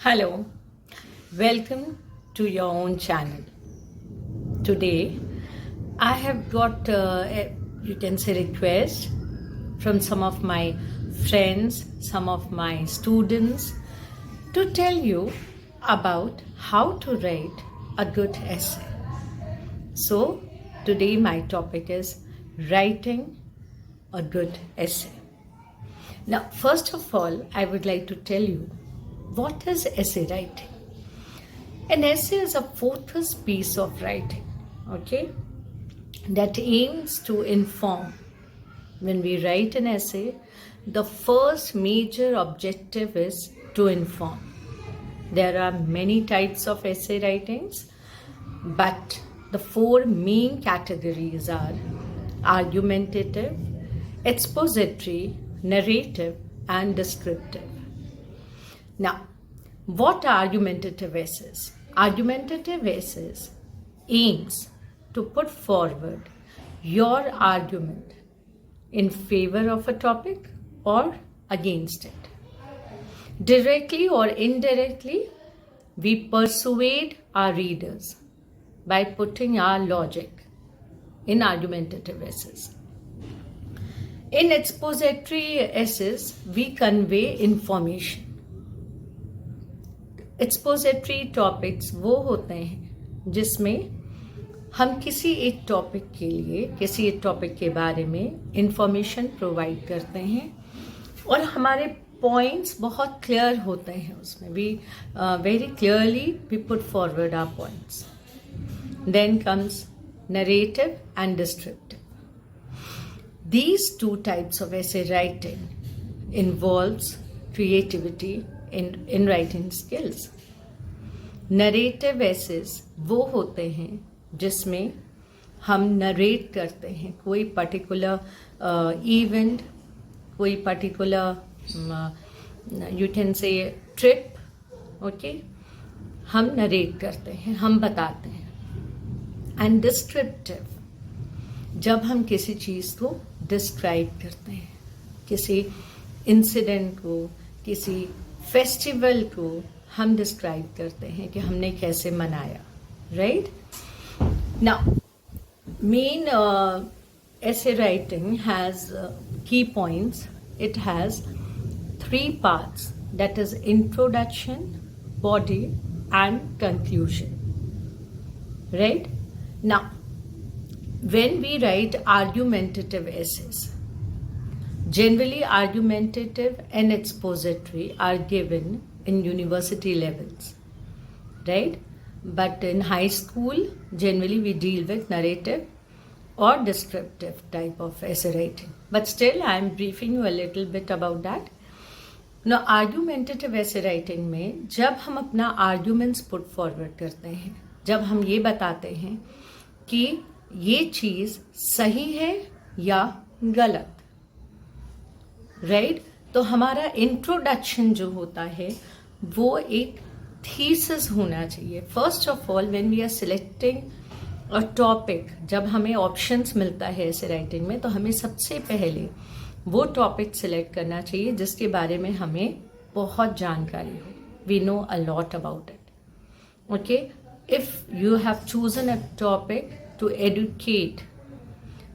Hello, welcome to your own channel. Today, I have got, you can say, request from some of my friends, some of my students to tell you about how to write a good essay. So, today my topic is writing a good essay. Now, first of all, I would like to tell you what is essay writing. An essay is a focused piece of writing, okay, that aims to inform. When we write an essay, the first major objective is to inform. There are many types of essay writings, but the four main categories are argumentative, expository, narrative, and descriptive. Now, what are argumentative essays? Argumentative essays aims to put forward your argument in favor of a topic or against it. Directly or indirectly, we persuade our readers by putting our logic in argumentative essays. In expository essays, we convey information. Expository topics वो होते हैं जिसमें हम किसी एक topic के लिए किसी एक टॉपिक के बारे में इंफॉर्मेशन प्रोवाइड करते हैं और हमारे पॉइंट्स बहुत क्लियर होते हैं उसमें we very clearly we put forward our points. Then comes narrative and descriptive. These two types of essay writing involves creativity in writing skills. Narrative essays वो होते हैं जिसमें हम नरेट करते हैं कोई पर्टिकुलर इवेंट, कोई particular you can say trip, okay, हम नरेट करते हैं, हम बताते हैं. एंड डिस्क्रिप्टिव, जब हम किसी चीज़ को डिस्क्राइब करते हैं, किसी इंसिडेंट को, किसी फेस्टिवल को हम डिस्क्राइब करते हैं कि हमने कैसे मनाया, right. Now main essay writing has key points. It has 3 parts, that is introduction, body and conclusion, right. Now when we write argumentative essays, generally argumentative and expository are given in university levels, right. But in high school, generally we deal with narrative or descriptive type of essay writing. But still, I am briefing you a little bit about that. Now, argumentative essay writing में जब हम अपना arguments put forward करते हैं, जब हम ये बताते हैं कि ये चीज़ सही है या गलत, राइट, तो हमारा इंट्रोडक्शन जो होता है वो एक थीसिस होना चाहिए. First of all, when we are selecting a topic, जब हमें ऑप्शंस मिलता है ऐसे राइटिंग में, तो हमें सबसे पहले वो टॉपिक सिलेक्ट करना चाहिए जिसके बारे में हमें बहुत जानकारी हो. We know a lot about it, okay. If you have chosen a topic to educate,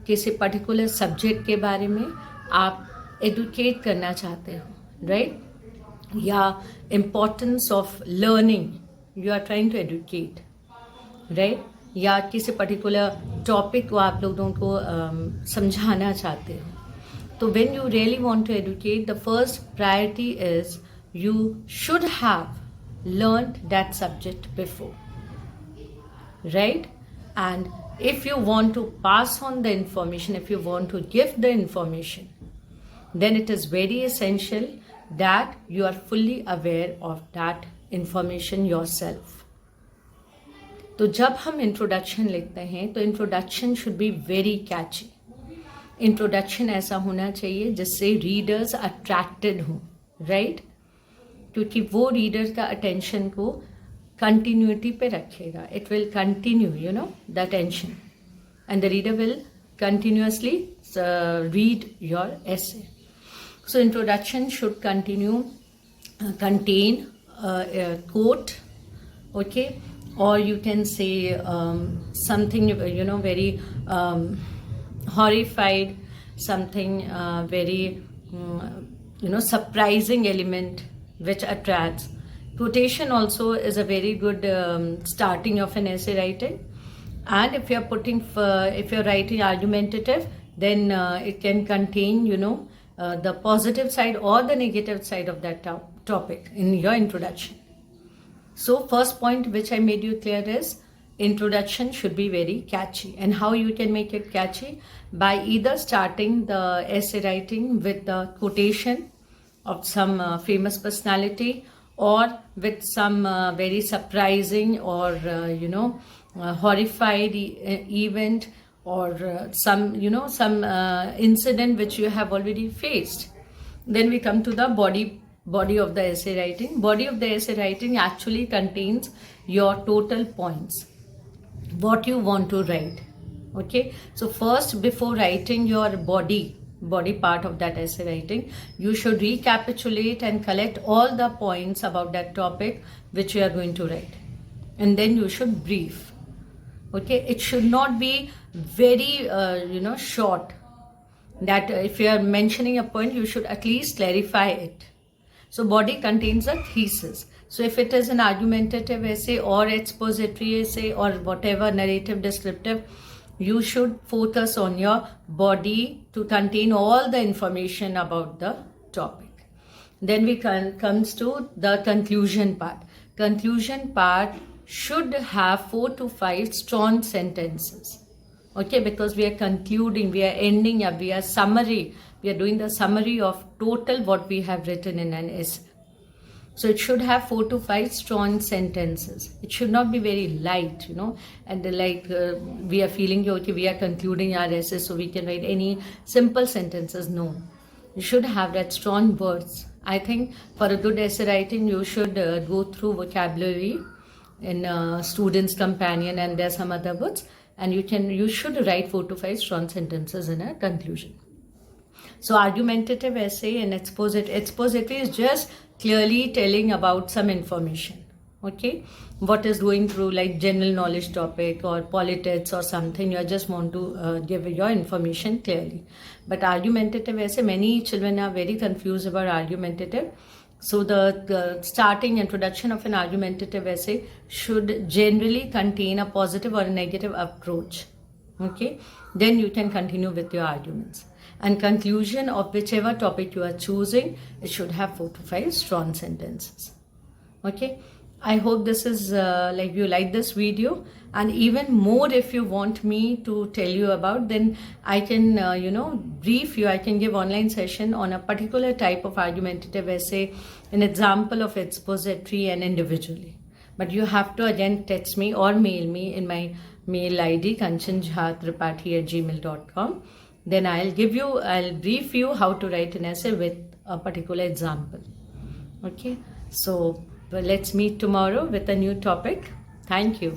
किसी पर्टिकुलर सब्जेक्ट के बारे में आप एडुकेट करना चाहते हो, राइट, या importance of learning you are trying to educate, right, या किसी पर्टिकुलर टॉपिक को आप लोगों को समझाना चाहते हो, तो when you really want to educate, the first priority is you should have learned that subject before, right. And if you want to pass on the information, if you want to give the information, then it is very essential that you are fully aware of that information yourself. तो जब हम introduction लिखते हैं तो introduction should be very catchy. Introduction ऐसा होना चाहिए जिससे रीडर्स अट्रैक्टेड हों, राइट, क्योंकि वो रीडर का अटेंशन को कंटिन्यूटी पे रखेगा. It will continue, you know, the attention, and the reader will continuously read your essay. So introduction should contain a quote, okay, or you can say something very horrified, something very surprising element which attracts. Quotation also is a very good starting of an essay writing. And if you're if you're writing argumentative, then it can contain the positive side or the negative side of that topic in your introduction. So first point which I made you clear is introduction should be very catchy. And how you can make it catchy? By either starting the essay writing with the quotation of some famous personality, or with some very surprising or horrified event, or some incident which you have already faced. Then we come to the body of the essay writing. Body of the essay writing actually contains your total points, what you want to write. Okay, so first, before writing your body part of that essay writing, you should recapitulate and collect all the points about that topic which you are going to write, and then you should brief. Okay, it should not be very short, that if you are mentioning a point, you should at least clarify it. So body contains a thesis. So if it is an argumentative essay or expository essay or whatever, narrative, descriptive, you should focus on your body to contain all the information about the topic. Then we comes to the conclusion part. Conclusion part should have 4 to 5 strong sentences. Okay, because we are concluding, we are ending up, we are doing the summary of total what we have written in an essay. So it should have 4 to 5 strong sentences. It should not be very light, and we are feeling, okay, we are concluding our essay, so we can write any simple sentences. No, you should have that strong words. I think for a good essay writing, you should go through vocabulary in Student's Companion, and there are some other books, and you should write 4 to 5 strong sentences in a conclusion. So argumentative essay and expository is just clearly telling about some information. Okay, what is going through, like general knowledge topic or politics or something, you just want to give your information clearly. But argumentative essay, many children are very confused about argumentative. So the starting introduction of an argumentative essay should generally contain a positive or a negative approach. Okay, then you can continue with your arguments. And conclusion of whichever topic you are choosing, it should have 4 to 5 strong sentences. Okay, I hope this is you like this video, and even more if you want me to tell you about, then I can brief you. I can give online session on a particular type of argumentative essay, an example of expository, and individually. But you have to again text me or mail me in my mail ID kanchanjhatripathi@gmail.com. Then I'll brief you how to write an essay with a particular example. Okay, so let's meet tomorrow with a new topic. Thank you.